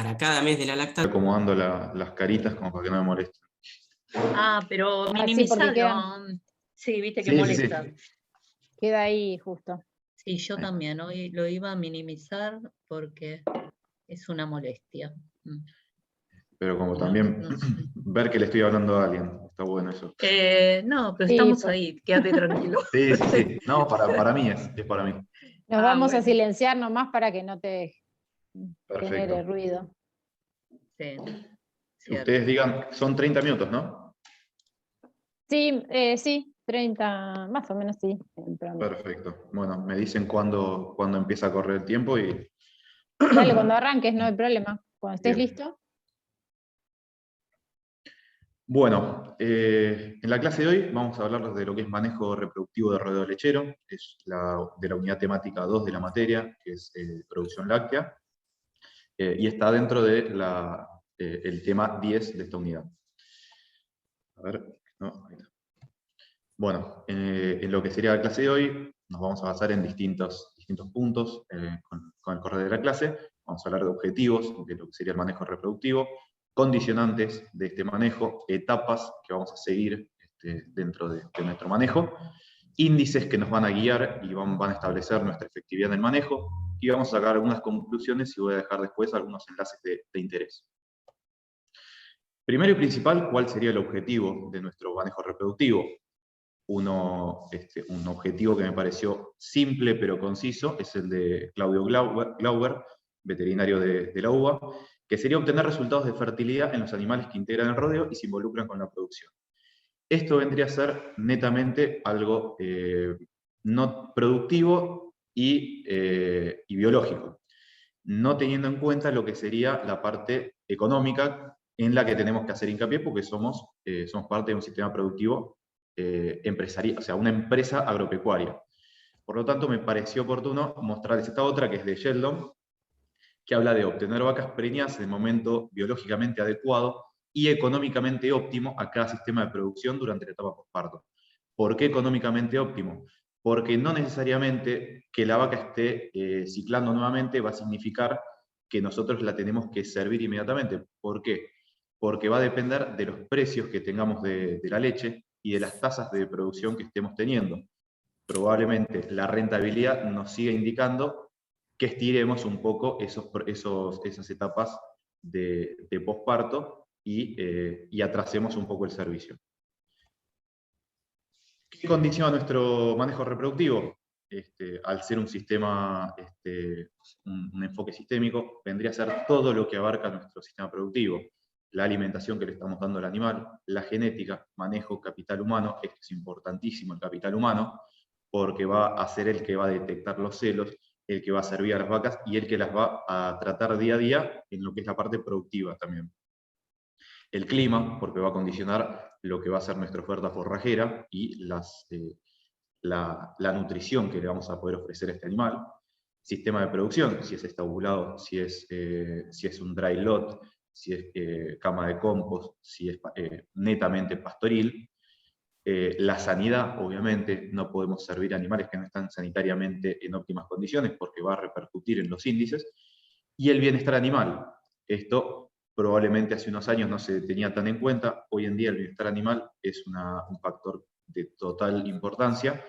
para cada mes de la lactancia. Acomodando las caritas como para que no me molesten. Pero sí, minimizalo. porque quedan- Sí, viste que Sí, sí, molesta. sí. Queda ahí justo. Sí, yo también hoy lo iba a minimizar porque es una molestia. Pero como No, también no sé. ver que le estoy hablando a alguien, está bueno eso. No, pero Sí, estamos pues. ahí, quédate tranquilo. Sí, sí, sí. No, para mí es para mí. Nos vamos a bueno. silenciar nomás para que no te genere Perfecto. ruido. Sí, cierto. Ustedes digan, son 30 minutos, ¿no? Sí, sí, 30, más o menos sí. en promedio. Perfecto. Bueno, me dicen cuándo empieza a correr el tiempo y... Dale, cuando arranques, no hay problema. Cuando estés Bien. listo. Bueno, en la clase de hoy vamos a hablar de lo que es manejo reproductivo de roedor lechero, es de la unidad temática 2 de la materia, que es producción láctea, y está dentro de el tema 10 de esta unidad. A ver, no, ahí está. Bueno, en lo que sería la clase de hoy, nos vamos a basar en distintos puntos con el correr de la clase. Vamos a hablar de objetivos, de lo que sería el manejo reproductivo, condicionantes de este manejo, etapas que vamos a seguir dentro de nuestro manejo, índices que nos van a guiar y van a establecer nuestra efectividad en el manejo, y vamos a sacar algunas conclusiones y voy a dejar después algunos enlaces de interés. Primero y principal, ¿cuál sería el objetivo de nuestro manejo reproductivo? Un objetivo que me pareció simple pero conciso es el de Claudio Glauber, veterinario de la UBA, que sería obtener resultados de fertilidad en los animales que integran el rodeo y se involucran con la producción. Esto vendría a ser netamente algo no productivo y biológico, no teniendo en cuenta lo que sería la parte económica en la que tenemos que hacer hincapié porque somos parte de un sistema productivo empresarial, o sea, una empresa agropecuaria. Por lo tanto, me pareció oportuno mostrarles esta otra, que es de Sheldon, que habla de obtener vacas preñadas en el momento biológicamente adecuado y económicamente óptimo a cada sistema de producción durante la etapa postparto. ¿Por qué económicamente óptimo? Porque no necesariamente que la vaca esté ciclando nuevamente va a significar que nosotros la tenemos que servir inmediatamente. ¿Por qué? Porque va a depender de los precios que tengamos de la leche y de las tasas de producción que estemos teniendo. Probablemente la rentabilidad nos siga indicando que estiremos un poco esas etapas de posparto y atrasemos un poco el servicio. ¿Qué condiciona nuestro manejo reproductivo? Al ser un sistema, un enfoque sistémico, vendría a ser todo lo que abarca nuestro sistema productivo. La alimentación que le estamos dando al animal, la genética, manejo, capital humano, esto es importantísimo, el capital humano, porque va a ser el que va a detectar los celos, el que va a servir a las vacas y el que las va a tratar día a día en lo que es la parte productiva también. El clima, porque va a condicionar lo que va a ser nuestra oferta forrajera y la nutrición que le vamos a poder ofrecer a este animal. Sistema de producción, si es estabulado, si es un dry lot, si es cama de compost, si es netamente pastoril. La sanidad, obviamente, no podemos servir animales que no están sanitariamente en óptimas condiciones porque va a repercutir en los índices. Y el bienestar animal. Esto probablemente hace unos años no se tenía tan en cuenta. Hoy en día el bienestar animal es un factor de total importancia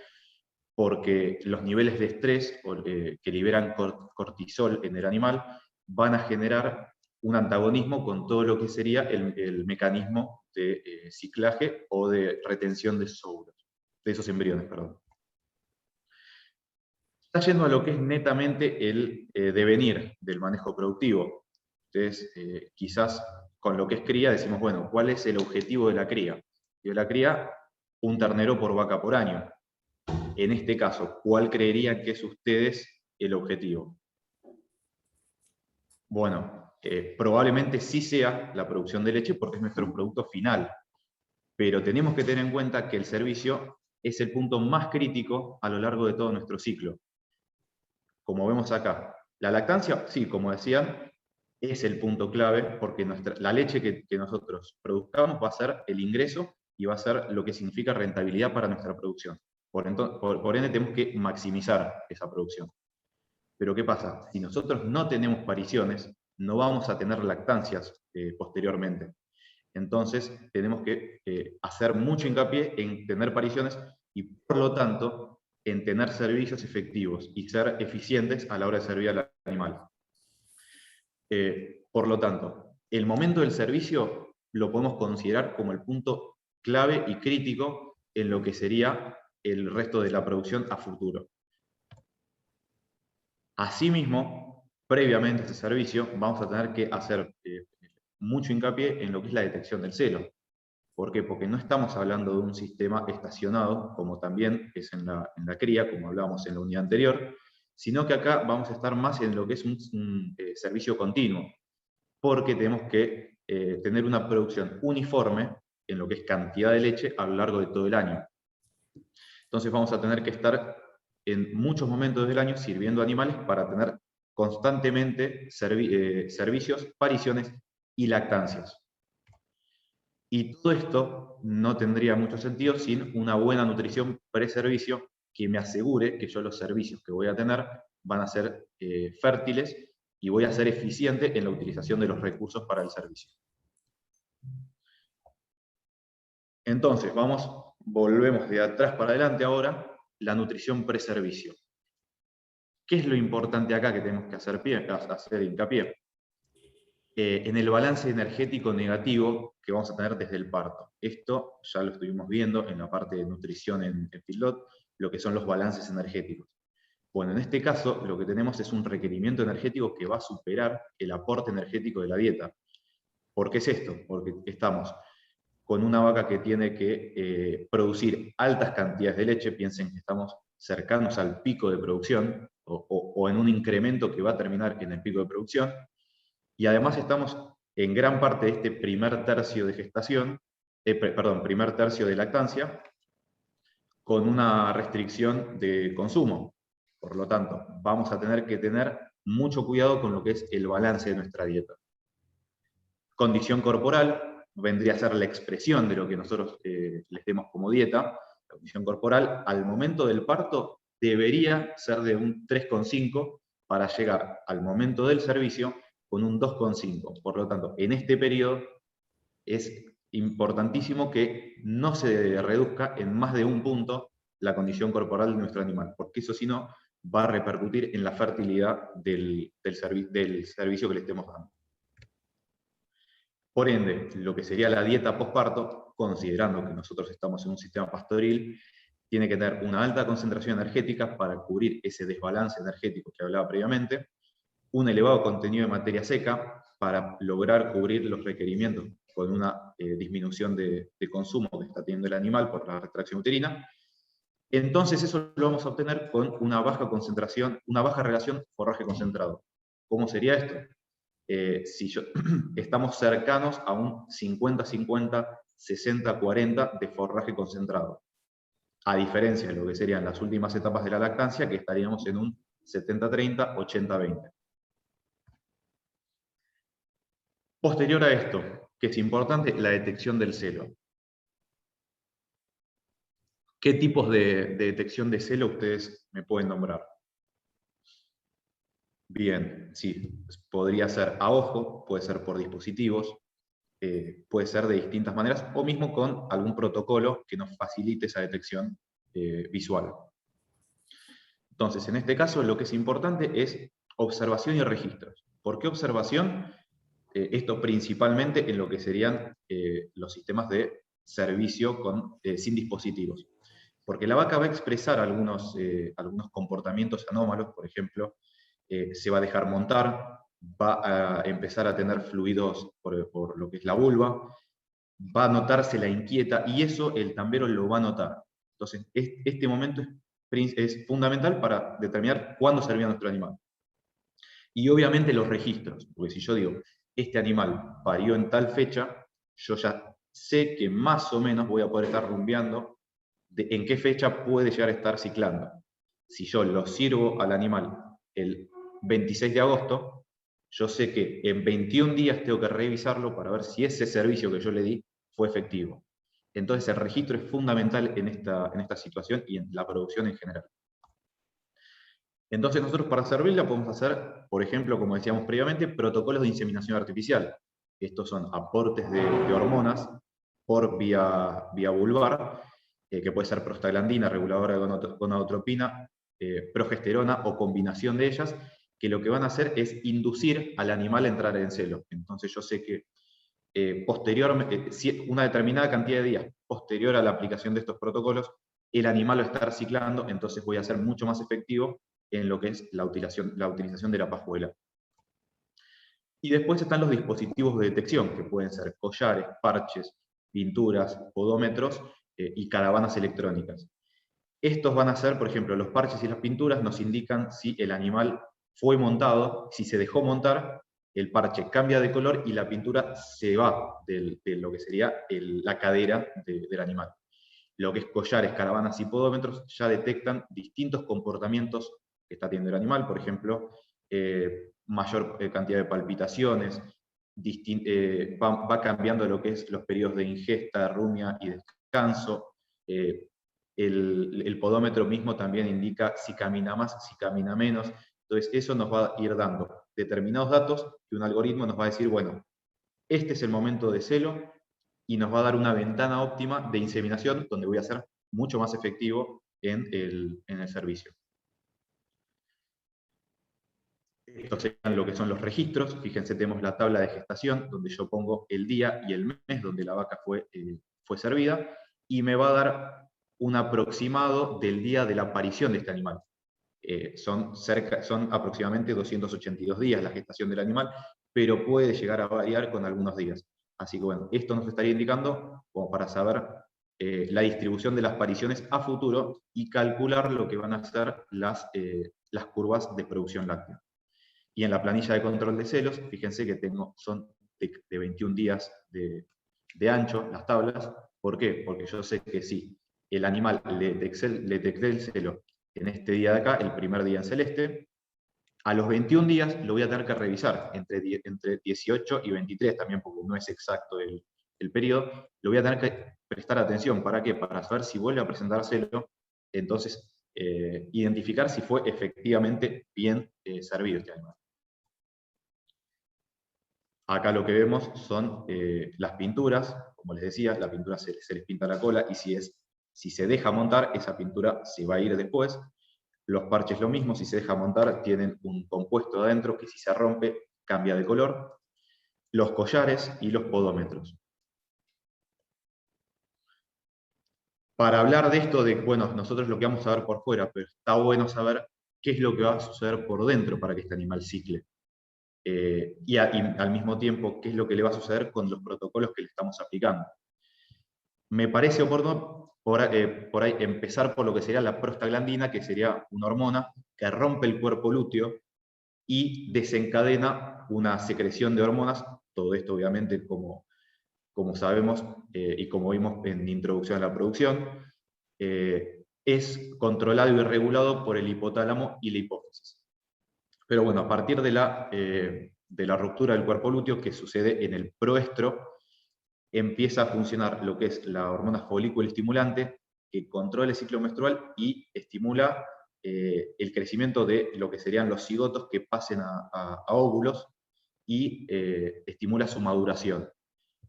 porque los niveles de estrés que liberan cortisol en el animal van a generar un antagonismo con todo lo que sería el mecanismo de ciclaje o de retención de esos embriones. Perdón. Está yendo a lo que es netamente el devenir del manejo productivo. Entonces, quizás con lo que es cría decimos, bueno, ¿cuál es el objetivo de la cría? Y de la cría, un ternero por vaca por año. En este caso, ¿cuál creerían que es ustedes el objetivo? Bueno, probablemente sí sea la producción de leche porque es nuestro producto final, pero tenemos que tener en cuenta que el servicio es el punto más crítico a lo largo de todo nuestro ciclo. Como vemos acá, la lactancia, sí, como decían, es el punto clave porque la leche que nosotros produzcamos va a ser el ingreso y va a ser lo que significa rentabilidad para nuestra producción. Por ende, tenemos que maximizar esa producción. Pero ¿qué pasa? Si nosotros no tenemos pariciones, no vamos a tener lactancias posteriormente. Entonces, tenemos que hacer mucho hincapié en tener pariciones y, por lo tanto, en tener servicios efectivos y ser eficientes a la hora de servir al animal. Por lo tanto, el momento del servicio lo podemos considerar como el punto clave y crítico en lo que sería el resto de la producción a futuro. Asimismo, previamente a este servicio, vamos a tener que hacer mucho hincapié en lo que es la detección del celo. ¿Por qué? Porque no estamos hablando de un sistema estacionado, como también es en la cría, como hablábamos en la unidad anterior, sino que acá vamos a estar más en lo que es un servicio continuo, porque tenemos que tener una producción uniforme en lo que es cantidad de leche a lo largo de todo el año. Entonces vamos a tener que estar en muchos momentos del año sirviendo animales para tener constantemente servicios, pariciones y lactancias. Y todo esto no tendría mucho sentido sin una buena nutrición pre-servicio que me asegure que yo los servicios que voy a tener van a ser fértiles y voy a ser eficiente en la utilización de los recursos para el servicio. Entonces, volvemos de atrás para adelante ahora, la nutrición pre-servicio. ¿Qué es lo importante acá que tenemos que hacer hincapié? En el balance energético negativo que vamos a tener desde el parto. Esto ya lo estuvimos viendo en la parte de nutrición en Feedlot, lo que son los balances energéticos. Bueno, en este caso lo que tenemos es un requerimiento energético que va a superar el aporte energético de la dieta. ¿Por qué es esto? Porque estamos con una vaca que tiene que producir altas cantidades de leche, piensen que estamos cercanos al pico de producción, o en un incremento que va a terminar en el pico de producción, y además estamos en gran parte de este primer tercio de gestación, primer tercio de lactancia, con una restricción de consumo. Por lo tanto, vamos a tener que tener mucho cuidado con lo que es el balance de nuestra dieta. Condición corporal vendría a ser la expresión de lo que nosotros les demos como dieta. La condición corporal, al momento del parto, debería ser de un 3,5 para llegar al momento del servicio con un 2,5. Por lo tanto, en este periodo es importantísimo que no se reduzca en más de un punto la condición corporal de nuestro animal, porque eso si no va a repercutir en la fertilidad del servicio que le estemos dando. Por ende, lo que sería la dieta postparto, considerando que nosotros estamos en un sistema pastoril, tiene que tener una alta concentración energética para cubrir ese desbalance energético que hablaba previamente, un elevado contenido de materia seca para lograr cubrir los requerimientos con una disminución de consumo que está teniendo el animal por la retracción uterina. Entonces eso lo vamos a obtener con una baja concentración, una baja relación forraje concentrado. ¿Cómo sería esto? Si estamos cercanos a un 50-50, 60-40 de forraje concentrado, a diferencia de lo que serían las últimas etapas de la lactancia, que estaríamos en un 70-30, 80-20. Posterior a esto, que es importante, la detección del celo. ¿Qué tipos de detección de celo ustedes me pueden nombrar? Bien, sí, podría ser a ojo, puede ser por dispositivos, puede ser de distintas maneras, o mismo con algún protocolo que nos facilite esa detección visual. Entonces, en este caso, lo que es importante es observación y registros. ¿Por qué observación? Esto principalmente en lo que serían los sistemas de servicio sin dispositivos. Porque la vaca va a expresar algunos comportamientos anómalos, por ejemplo, se va a dejar montar, va a empezar a tener fluidos por lo que es la vulva, va a notarse la inquieta, y eso el tambero lo va a notar. Entonces, este momento es fundamental para determinar cuándo servía nuestro animal. Y obviamente los registros, porque si yo digo, este animal parió en tal fecha, yo ya sé que más o menos voy a poder estar rumbeando en qué fecha puede llegar a estar ciclando. Si yo lo sirvo al animal el 26 de agosto, yo sé que en 21 días tengo que revisarlo para ver si ese servicio que yo le di fue efectivo. Entonces el registro es fundamental en esta situación y en la producción en general. Entonces nosotros para servirla podemos hacer, por ejemplo, como decíamos previamente, protocolos de inseminación artificial. Estos son aportes de hormonas por vía vulvar, que puede ser prostaglandina, reguladora de gonadotropina, progesterona o combinación de ellas, que lo que van a hacer es inducir al animal a entrar en celo. Entonces yo sé que una determinada cantidad de días posterior a la aplicación de estos protocolos, el animal lo está reciclando, entonces voy a ser mucho más efectivo en lo que es la utilización de la pajuela. Y después están los dispositivos de detección, que pueden ser collares, parches, pinturas, podómetros y caravanas electrónicas. Estos van a ser, por ejemplo, los parches y las pinturas nos indican si el animal fue montado, si se dejó montar, el parche cambia de color y la pintura se va de lo que sería la cadera del animal. Lo que es collares, caravanas y podómetros ya detectan distintos comportamientos que está teniendo el animal, por ejemplo, mayor cantidad de palpitaciones, va cambiando lo que es los periodos de ingesta, rumia y descanso. El podómetro mismo también indica si camina más, si camina menos. Entonces eso nos va a ir dando determinados datos que un algoritmo nos va a decir, bueno, este es el momento de celo, y nos va a dar una ventana óptima de inseminación donde voy a ser mucho más efectivo en el servicio. Estos serían lo que son los registros. Fíjense, tenemos la tabla de gestación, donde yo pongo el día y el mes donde la vaca fue servida, y me va a dar un aproximado del día de la aparición de este animal. Son aproximadamente 282 días la gestación del animal, pero puede llegar a variar con algunos días. Así que bueno, esto nos estaría indicando como para saber la distribución de las apariciones a futuro y calcular lo que van a ser las curvas de producción láctea. Y en la planilla de control de celos, fíjense que son de 21 días de ancho las tablas. ¿Por qué? Porque yo sé que si el animal le detecté el celo en este día de acá, el primer día en celeste, a los 21 días lo voy a tener que revisar, entre 18 y 23 también, porque no es exacto el periodo, lo voy a tener que prestar atención. ¿Para qué? Para saber si vuelve a presentar celo, entonces identificar si fue efectivamente bien servido este animal. Acá lo que vemos son las pinturas. Como les decía, la pintura se les pinta la cola, y si se deja montar, esa pintura se va a ir después. Los parches lo mismo, si se deja montar, tienen un compuesto adentro que si se rompe, cambia de color. Los collares y los podómetros. Para hablar de esto, bueno, nosotros lo que vamos a ver por fuera, pero está bueno saber qué es lo que va a suceder por dentro para que este animal cicle. Y al mismo tiempo, qué es lo que le va a suceder con los protocolos que le estamos aplicando. Me parece oportuno por ahí empezar por lo que sería la prostaglandina, que sería una hormona que rompe el cuerpo lúteo y desencadena una secreción de hormonas. Todo esto obviamente, como sabemos y como vimos en la introducción a la producción, es controlado y regulado por el hipotálamo y la hipófisis. Pero bueno, a partir de la ruptura del cuerpo lúteo, que sucede en el proestro, empieza a funcionar lo que es la hormona folículo estimulante, que controla el ciclo menstrual y estimula el crecimiento de lo que serían los cigotos que pasen a óvulos, y estimula su maduración.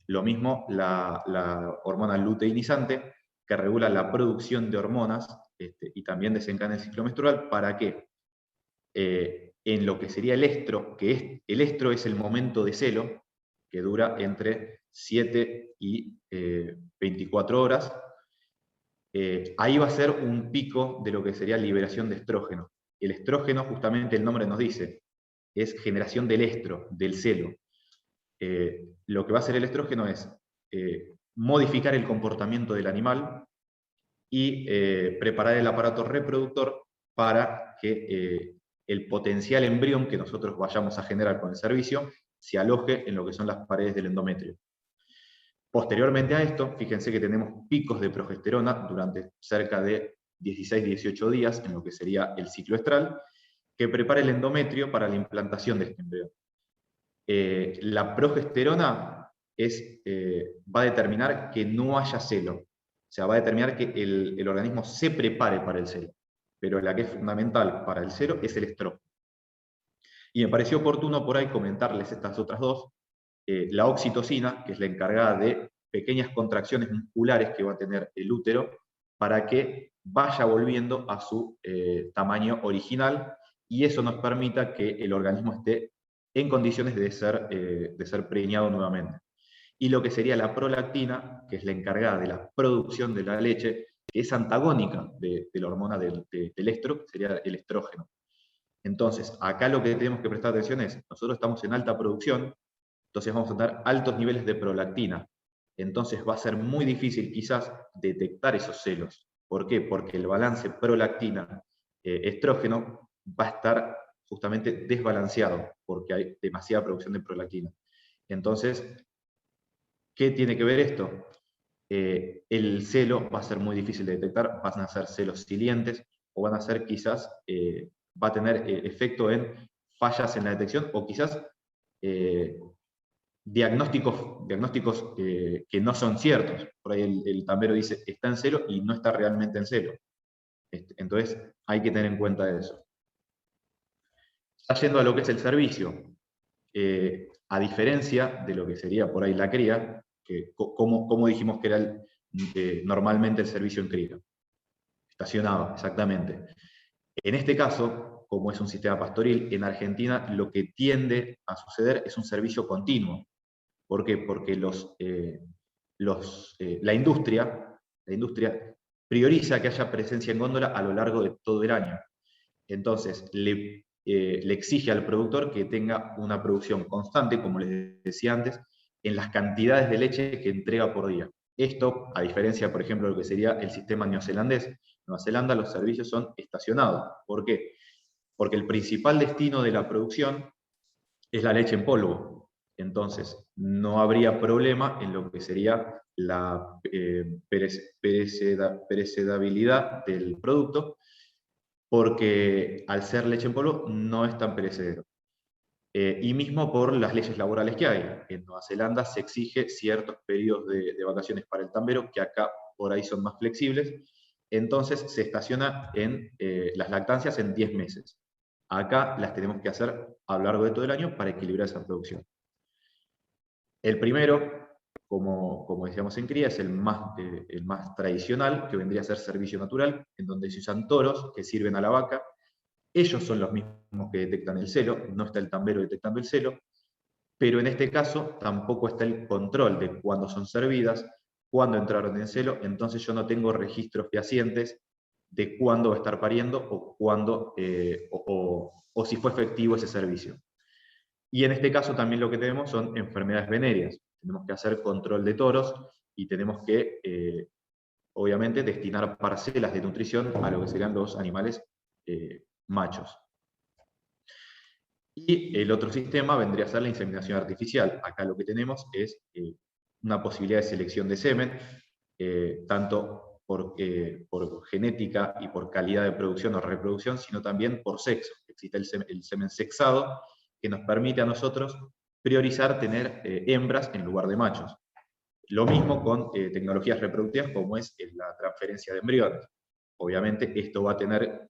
Lo mismo la hormona luteinizante, que regula la producción de hormonas y también desencadena el ciclo menstrual. ¿Para qué? En lo que sería el estro, el estro es el momento de celo, que dura entre 7 y 24 horas, ahí va a ser un pico de lo que sería liberación de estrógeno. El estrógeno, justamente el nombre nos dice, es generación del estro, del celo. Lo que va a hacer el estrógeno es modificar el comportamiento del animal y preparar el aparato reproductor para que el potencial embrión que nosotros vayamos a generar con el servicio se aloje en lo que son las paredes del endometrio. Posteriormente a esto, fíjense que tenemos picos de progesterona durante cerca de 16-18 días, en lo que sería el ciclo estral, que prepara el endometrio para la implantación de este embrión. La progesterona va a determinar que no haya celo, o sea, va a determinar que el organismo se prepare para el celo. pero la que es fundamental para el celo es el estrógeno. Y me pareció oportuno por ahí comentarles estas otras dos. La oxitocina, que es la encargada de pequeñas contracciones musculares que va a tener el útero para que vaya volviendo a su tamaño original, y eso nos permita que el organismo esté en condiciones de ser preñado nuevamente. Y lo que sería la prolactina, que es la encargada de la producción de la leche, que es antagónica de la hormona del estro, que sería el estrógeno. Entonces, acá lo que tenemos que prestar atención es, nosotros estamos en alta producción, entonces vamos a tener altos niveles de prolactina. Entonces va a ser muy difícil quizás detectar esos celos. ¿Por qué? Porque el balance prolactina-estrógeno va a estar justamente desbalanceado, porque hay demasiada producción de prolactina. Entonces, ¿qué tiene que ver esto? El celo va a ser muy difícil de detectar, van a ser celos silientes, o van a ser quizás, va a tener efecto en fallas en la detección, o quizás diagnósticos que no son ciertos. Por ahí el tambero dice está en celo y no está realmente en celo. Entonces hay que tener en cuenta eso. Ya yendo a lo que es el servicio, a diferencia de lo que sería por ahí la cría, que como dijimos que era normalmente el servicio en cría, estacionado, exactamente. En este caso, como es un sistema pastoril, en Argentina lo que tiende a suceder es un servicio continuo. ¿Por qué? Porque la industria prioriza que haya presencia en góndola a lo largo de todo el año. Entonces, le exige al productor que tenga una producción constante, como les decía antes, en las cantidades de leche que entrega por día. Esto, a diferencia, por ejemplo, de lo que sería el sistema neozelandés. En Nueva Zelanda los servicios son estacionados. ¿Por qué? Porque el principal destino de la producción es la leche en polvo. Entonces, no habría problema en lo que sería la perecedabilidad del producto, porque al ser leche en polvo no es tan perecedero. Y mismo por las leyes laborales que hay. En Nueva Zelanda se exige ciertos periodos de vacaciones para el tambero, que acá por ahí son más flexibles. Entonces se estaciona en las lactancias en 10 meses. Acá las tenemos que hacer a lo largo de todo el año para equilibrar esa producción. El primero, como decíamos en cría, es el más tradicional, que vendría a ser servicio natural, en donde se usan toros que sirven a la vaca. Ellos son los mismos que detectan el celo, no está el tambero detectando el celo, pero en este caso tampoco está el control de cuándo son servidas, cuándo entraron en celo, entonces yo no tengo registros fehacientes de cuándo va a estar pariendo o cuándo, o si fue efectivo ese servicio. Y en este caso también lo que tenemos son enfermedades venéreas. Tenemos que hacer control de toros y tenemos que, obviamente, destinar parcelas de nutrición a lo que serían los animales machos. Y el otro sistema vendría a ser la inseminación artificial. Acá lo que tenemos es una posibilidad de selección de semen, tanto por genética y por calidad de producción o reproducción, sino también por sexo. Existe el semen sexado, que nos permite a nosotros priorizar tener hembras en lugar de machos. Lo mismo con tecnologías reproductivas como es la transferencia de embriones. Obviamente esto va a tener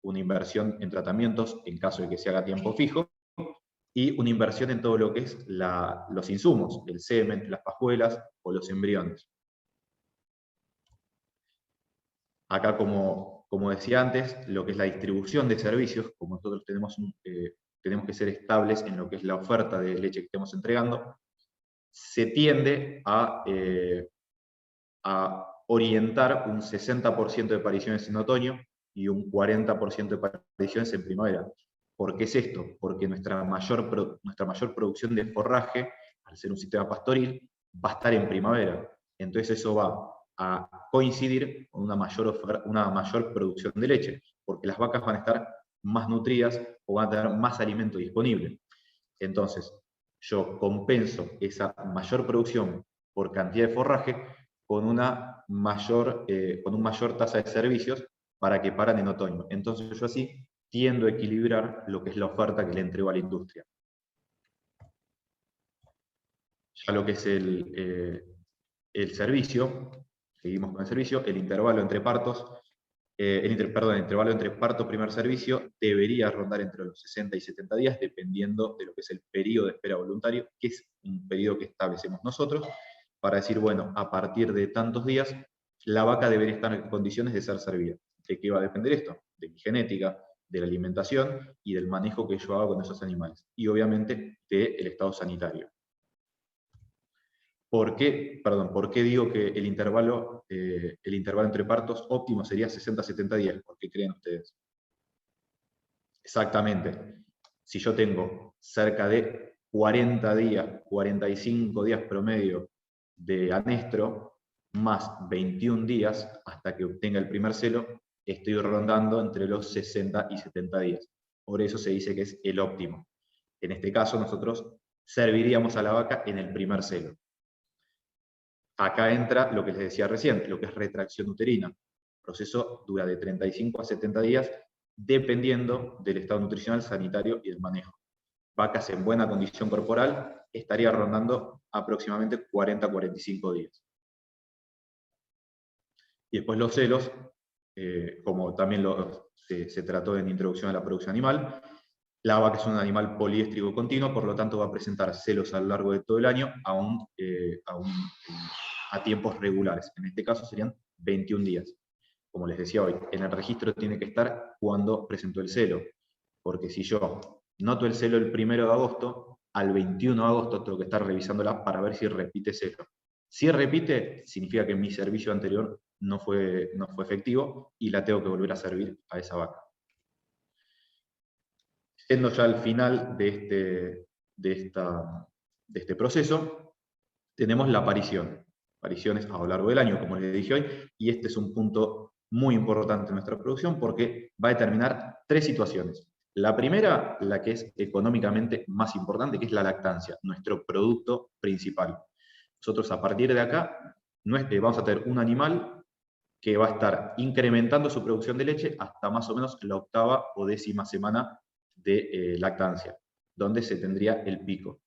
una inversión en tratamientos en caso de que se haga a tiempo fijo, y una inversión en todo lo que es los insumos, el semen, las pajuelas o los embriones. Acá, como decía antes, lo que es la distribución de servicios, como nosotros tenemos que ser estables en lo que es la oferta de leche que estemos entregando, se tiende a orientar un 60% de apariciones en otoño y un 40% de apariciones en primavera. ¿Por qué es esto? Porque nuestra mayor producción de forraje, al ser un sistema pastoril, va a estar en primavera. Entonces eso va a coincidir con una mayor producción de leche, porque las vacas van a estar más nutridas o van a tener más alimento disponible. Entonces, yo compenso esa mayor producción por cantidad de forraje con un mayor tasa de servicios para que paran en otoño. Entonces yo así tiendo a equilibrar lo que es la oferta que le entrego a la industria. Ya lo que es el servicio, seguimos con el servicio, el intervalo entre partos el intervalo entre parto primer servicio debería rondar entre los 60 y 70 días, dependiendo de lo que es el periodo de espera voluntario, que es un periodo que establecemos nosotros, para decir, bueno, a partir de tantos días, la vaca debería estar en condiciones de ser servida. ¿De qué va a depender esto? De mi genética, de la alimentación y del manejo que yo hago con esos animales. Y obviamente del estado sanitario. ¿Por qué digo que el intervalo entre partos óptimo sería 60-70 días? ¿Por qué creen ustedes? Exactamente. Si yo tengo cerca de 40 días, 45 días promedio de anestro, más 21 días hasta que obtenga el primer celo, estoy rondando entre los 60 y 70 días. Por eso se dice que es el óptimo. En este caso, nosotros serviríamos a la vaca en el primer celo. Acá entra lo que les decía recién, lo que es retracción uterina. El proceso dura de 35 a 70 días, dependiendo del estado nutricional, sanitario y del manejo. Vacas en buena condición corporal estaría rondando aproximadamente 40 a 45 días. Y después los celos, como también se trató en introducción a la producción animal, la vaca es un animal poliéstrico continuo, por lo tanto va a presentar celos a lo largo de todo el año a tiempos regulares. En este caso serían 21 días. Como les decía hoy, en el registro tiene que estar cuando presentó el celo, porque si yo noto el celo el 1 de agosto, al 21 de agosto tengo que estar revisándola para ver si repite celo. Si repite, significa que mi servicio anterior no fue efectivo y la tengo que volver a servir a esa vaca. Yendo ya al final de este proceso, tenemos la aparición. Apariciones a lo largo del año, como les dije hoy, y este es un punto muy importante en nuestra producción porque va a determinar 3 situaciones. La primera, la que es económicamente más importante, que es la lactancia, nuestro producto principal. Nosotros a partir de acá vamos a tener un animal que va a estar incrementando su producción de leche hasta más o menos la 8ª o 10ª semana de lactancia, donde se tendría el pico.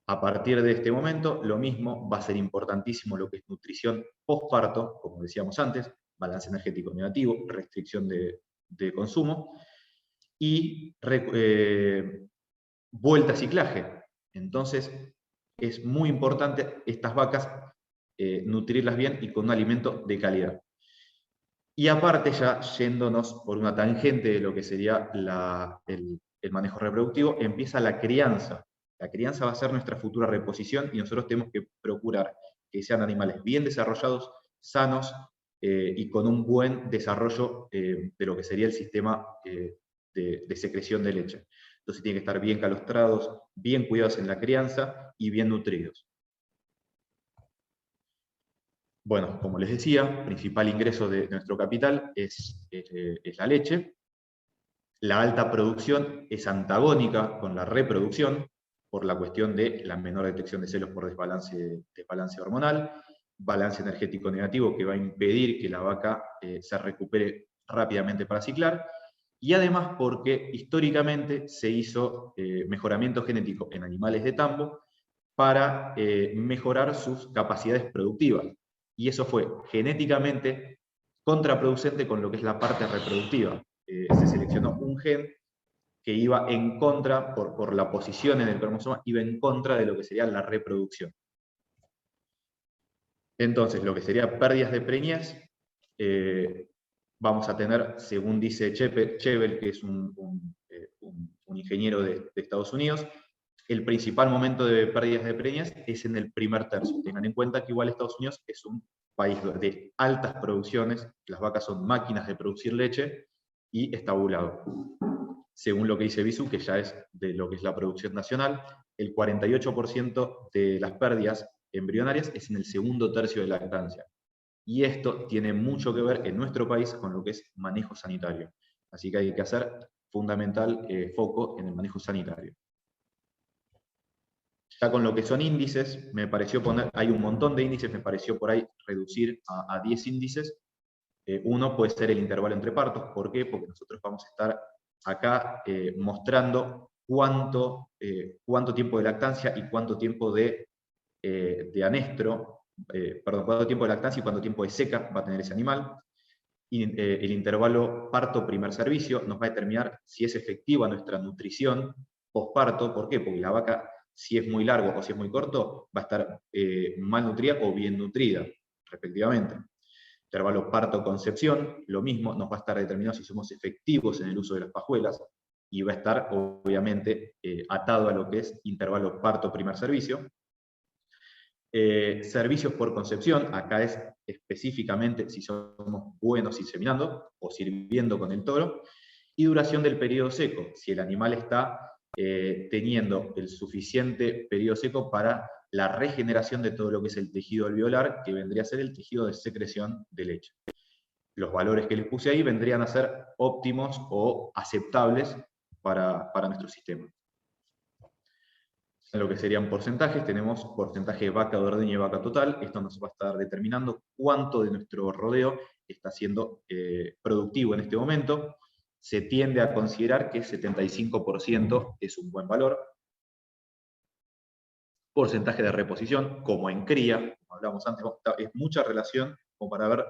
A partir de este momento, lo mismo, va a ser importantísimo lo que es nutrición postparto, como decíamos antes, balance energético negativo, restricción de consumo, y vuelta a ciclaje. Entonces, es muy importante estas vacas nutrirlas bien y con un alimento de calidad. Y aparte, ya yéndonos por una tangente de lo que sería el manejo reproductivo, empieza la crianza. La crianza va a ser nuestra futura reposición y nosotros tenemos que procurar que sean animales bien desarrollados, sanos y con un buen desarrollo de lo que sería el sistema de secreción de leche. Entonces tienen que estar bien calostrados, bien cuidados en la crianza y bien nutridos. Bueno, como les decía, principal ingreso de nuestro capital es la leche. La alta producción es antagónica con la reproducción por la cuestión de la menor detección de celos por desbalance hormonal, balance energético negativo que va a impedir que la vaca se recupere rápidamente para ciclar, y además porque históricamente se hizo mejoramiento genético en animales de tambo para mejorar sus capacidades productivas. Y eso fue genéticamente contraproducente con lo que es la parte reproductiva. Se seleccionó un gen que iba en contra, por la posición en el cromosoma, iba en contra de lo que sería la reproducción. Entonces, lo que sería pérdidas de preñez, vamos a tener, según dice Chevel, que es un ingeniero de Estados Unidos, el principal momento de pérdidas de preñez es en el primer tercio. Tengan en cuenta que igual Estados Unidos es un país de altas producciones, las vacas son máquinas de producir leche y está ovulado. Según lo que dice Bisu, que ya es de lo que es la producción nacional, el 48% de las pérdidas embrionarias es en el segundo tercio de lactancia. Y esto tiene mucho que ver en nuestro país con lo que es manejo sanitario. Así que hay que hacer fundamental foco en el manejo sanitario. Ya con lo que son índices, me pareció hay un montón de índices, me pareció por ahí reducir a 10 índices. Uno puede ser el intervalo entre partos. ¿Por qué? Porque nosotros vamos a estar acá mostrando cuánto tiempo de lactancia y cuánto tiempo de anestro, cuánto tiempo de lactancia y cuánto tiempo de seca va a tener ese animal. El intervalo parto-primer servicio nos va a determinar si es efectiva nuestra nutrición posparto. ¿Por qué? Porque la vaca, si es muy largo o si es muy corto, va a estar mal nutrida o bien nutrida, respectivamente. Intervalo parto-concepción, lo mismo, nos va a estar determinado si somos efectivos en el uso de las pajuelas, y va a estar, obviamente, atado a lo que es intervalo parto-primer servicio. Servicios por concepción, acá es específicamente si somos buenos inseminando o sirviendo con el toro. Y duración del periodo seco, si el animal está teniendo el suficiente periodo seco para la regeneración de todo lo que es el tejido alveolar, que vendría a ser el tejido de secreción de leche. Los valores que les puse ahí vendrían a ser óptimos o aceptables para nuestro sistema. En lo que serían porcentajes, tenemos porcentaje de vaca de ordeño y vaca total. Esto nos va a estar determinando cuánto de nuestro rodeo está siendo productivo en este momento. Se tiende a considerar que 75% es un buen valor. Porcentaje de reposición, como en cría, como hablamos antes, es mucha relación como para ver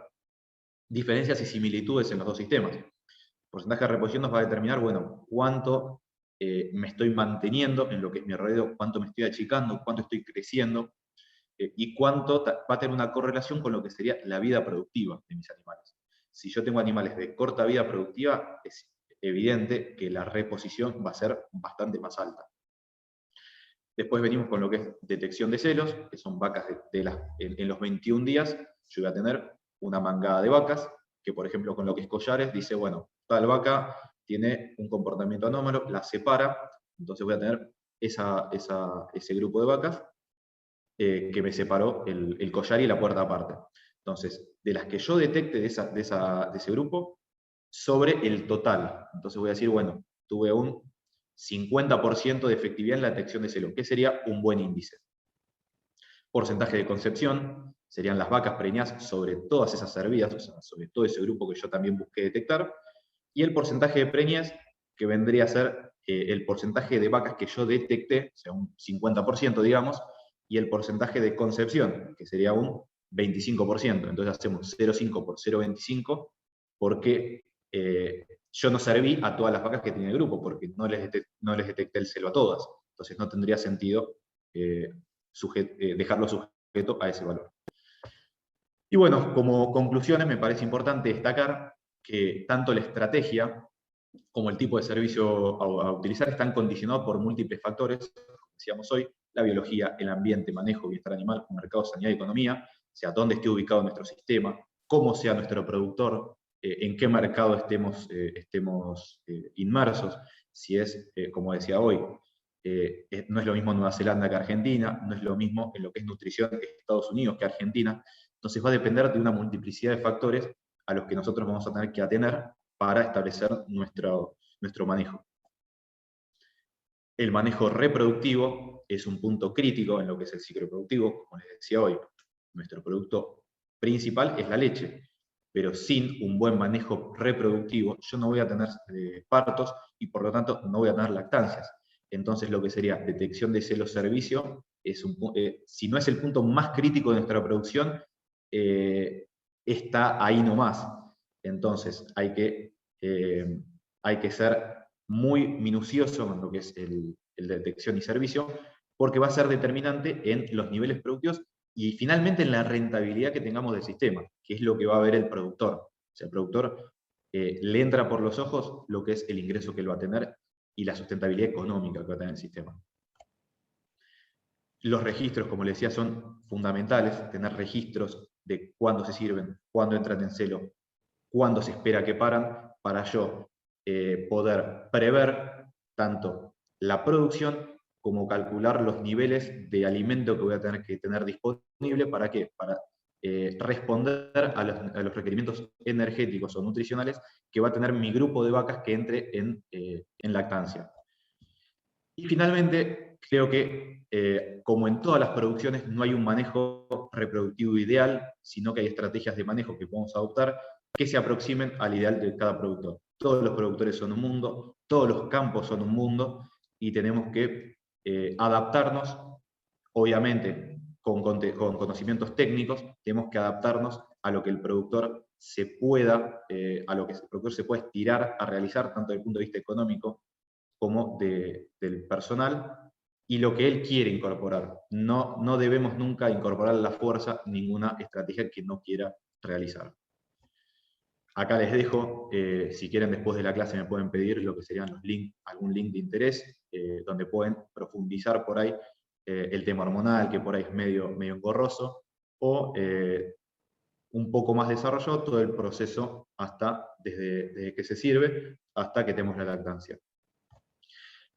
diferencias y similitudes en los dos sistemas. Porcentaje de reposición nos va a determinar, bueno, cuánto me estoy manteniendo en lo que es mi rodeo, cuánto me estoy achicando, cuánto estoy creciendo, y cuánto va a tener una correlación con lo que sería la vida productiva de mis animales. Si yo tengo animales de corta vida productiva, es evidente que la reposición va a ser bastante más alta. Después venimos con lo que es detección de celos, que son vacas en los 21 días, yo voy a tener una mangada de vacas, que por ejemplo con lo que es collares, dice, bueno, tal vaca tiene un comportamiento anómalo, la separa, entonces voy a tener ese grupo de vacas que me separó el collar y la puerta aparte. Entonces, de las que yo detecte de ese grupo, sobre el total. Entonces voy a decir, bueno, tuve un 50% de efectividad en la detección de celo, que sería un buen índice. Porcentaje de concepción, serían las vacas preñadas sobre todas esas cervidas, o sea, sobre todo ese grupo que yo también busqué detectar, y el porcentaje de preñas, que vendría a ser el porcentaje de vacas que yo detecté, o sea, un 50%, digamos, y el porcentaje de concepción, que sería un 25%. Entonces hacemos 0,5 por 0,25, porque yo no serví a todas las vacas que tiene el grupo, porque no les detecté el celo a todas. Entonces no tendría sentido dejarlo sujeto a ese valor. Y bueno, como conclusiones me parece importante destacar que tanto la estrategia como el tipo de servicio a utilizar están condicionados por múltiples factores, como decíamos hoy, la biología, el ambiente, manejo, bienestar animal, mercado, sanidad y economía, o sea, dónde esté ubicado nuestro sistema, cómo sea nuestro productor, en qué mercado estemos inmersos, si es, como decía hoy, no es lo mismo Nueva Zelanda que Argentina, no es lo mismo en lo que es nutrición Estados Unidos que Argentina. Entonces va a depender de una multiplicidad de factores a los que nosotros vamos a tener que atener para establecer nuestro manejo. El manejo reproductivo es un punto crítico en lo que es el ciclo reproductivo. Como les decía hoy, nuestro producto principal es la leche, pero sin un buen manejo reproductivo yo no voy a tener partos y por lo tanto no voy a tener lactancias. Entonces lo que sería detección de celo-servicio, si no es el punto más crítico de nuestra producción, está ahí nomás. Entonces hay que ser muy minucioso en lo que es el detección y servicio, porque va a ser determinante en los niveles productivos y finalmente en la rentabilidad que tengamos del sistema, que es lo que va a ver el productor. O sea, el productor le entra por los ojos lo que es el ingreso que él va a tener y la sustentabilidad económica que va a tener el sistema. Los registros, como les decía, son fundamentales, tener registros de cuándo se sirven, cuándo entran en celo, cuándo se espera que paran, para yo poder prever tanto la producción como calcular los niveles de alimento que voy a tener que tener disponible. ¿Para qué? Para responder a los requerimientos energéticos o nutricionales que va a tener mi grupo de vacas que entre en lactancia. Y finalmente, creo que como en todas las producciones no hay un manejo reproductivo ideal, sino que hay estrategias de manejo que podemos adoptar que se aproximen al ideal de cada productor. Todos los productores son un mundo, todos los campos son un mundo, y tenemos que adaptarnos, obviamente, con conocimientos técnicos, tenemos que adaptarnos a lo que el productor se pueda, a lo que el productor se puede estirar a realizar, tanto desde el punto de vista económico como del personal, y lo que él quiere incorporar. No debemos nunca incorporar a la fuerza ninguna estrategia que no quiera realizar. Acá les dejo, si quieren después de la clase me pueden pedir lo que serían los links, algún link de interés, donde pueden profundizar por ahí el tema hormonal, que por ahí es medio engorroso, o un poco más desarrollado todo el proceso hasta desde que se sirve hasta que tenemos la lactancia.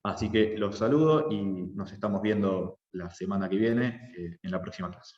Así que los saludo y nos estamos viendo la semana que viene en la próxima clase.